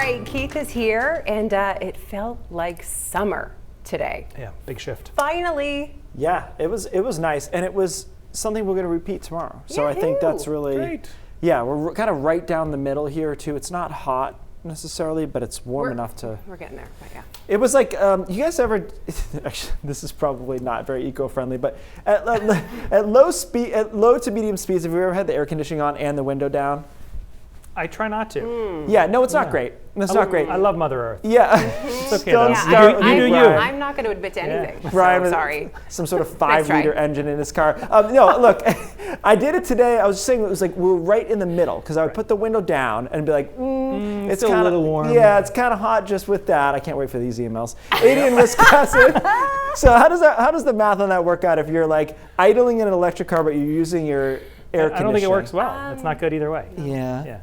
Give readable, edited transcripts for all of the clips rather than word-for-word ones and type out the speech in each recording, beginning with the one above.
right, Keith is here, and it felt like summer today. Yeah, big shift. Finally. Yeah, it was nice, and it was something we're going to repeat tomorrow. So I think that's really great. Yeah, we're kind of right down the middle here too. It's not hot necessarily, but it's warm enough to. We're getting there, but yeah. It was like, you guys ever? Actually, this is probably not very eco-friendly, but at low to medium speeds, have you ever had the air conditioning on and the window down? I try not to. Yeah, no, it's not great. It's not great. I love Mother Earth. Yeah. It's okay Don't though. start You do you. I'm not going to admit to anything. Brian So with sorry. some sort of Nice try. 5-liter engine in his car. No, look, I did it today. I was just saying it was like we were right in the middle because I would put the window down and be like, it's still a kind of little warm. Yeah, it's kind of hot just with that. I can't wait for these emails. 80 in Wisconsin. So how does the math on that work out if you're like idling in an electric car but you're using your air conditioning? I don't think it works well. It's not good either way. Yeah. Yeah.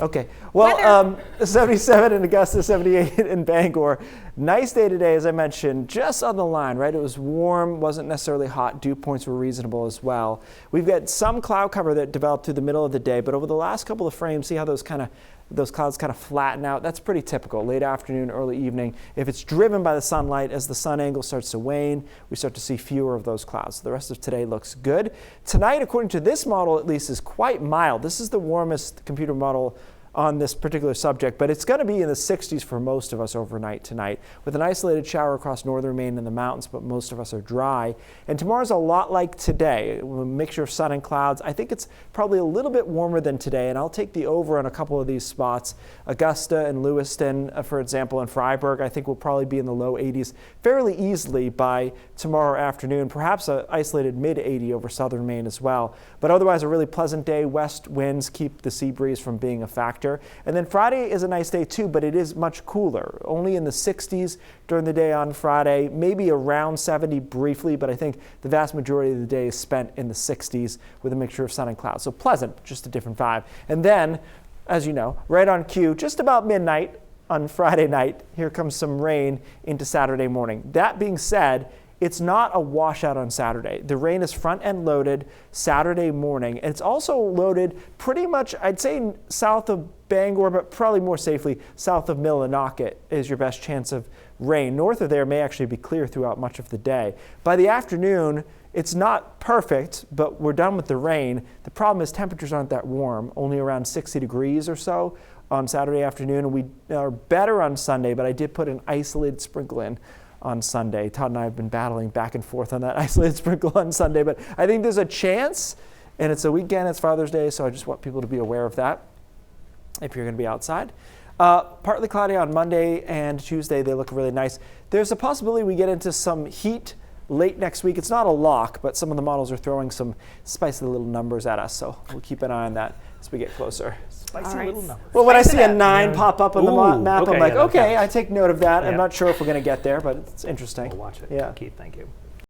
Okay. Well, 77 in Augusta, 78 in Bangor. Nice day today, as I mentioned, just on the line, right? It was warm, wasn't necessarily hot. Dew points were reasonable as well. We've got some cloud cover that developed through the middle of the day, but over the last couple of frames, see how those clouds kind of flatten out? That's pretty typical, late afternoon, early evening. If it's driven by the sunlight, as the sun angle starts to wane, we start to see fewer of those clouds. The rest of today looks good. Tonight, according to this model at least, is quite mild. This is the warmest computer model on this particular subject, but it's going to be in the 60s for most of us overnight tonight, with an isolated shower across northern Maine and the mountains, but most of us are dry. And tomorrow's a lot like today, a mixture of sun and clouds. I think it's probably a little bit warmer than today, and I'll take the over on a couple of these spots. Augusta and Lewiston, for example, and Freiburg, I think will probably be in the low 80s fairly easily by tomorrow afternoon, perhaps an isolated mid-80 over southern Maine as well. But otherwise, a really pleasant day. West winds keep the sea breeze from being a factor. And then Friday is a nice day too, but it is much cooler. Only in the 60s during the day on Friday, maybe around 70 briefly, but I think the vast majority of the day is spent in the 60s with a mixture of sun and clouds. So pleasant, just a different vibe. And then, as you know, right on cue, just about midnight on Friday night, here comes some rain into Saturday morning. That being said, it's not a washout on Saturday. The rain is front end loaded Saturday morning. And it's also loaded pretty much, I'd say, south of Bangor, but probably more safely south of Millinocket is your best chance of rain. North of there may actually be clear throughout much of the day. By the afternoon, it's not perfect, but we're done with the rain. The problem is temperatures aren't that warm, only around 60 degrees or so on Saturday afternoon. And we are better on Sunday, but I did put an isolated sprinkle in on Sunday. Todd and I have been battling back and forth on that isolated sprinkle on Sunday, but I think there's a chance, and it's a weekend, it's Father's Day, so I just want people to be aware of that if you're going to be outside. Partly cloudy on Monday and Tuesday, they look really nice. There's a possibility we get into some heat late next week. It's not a lock, but some of the models are throwing some spicy little numbers at us, so we'll keep an eye on that as we get closer. Spicy little numbers. Well, when I see a 9 pop up on the map, okay, I'm like, yeah, okay, I take note of that. Yeah. I'm not sure if we're going to get there, but it's interesting. We'll watch it. Yeah. Keith, thank you.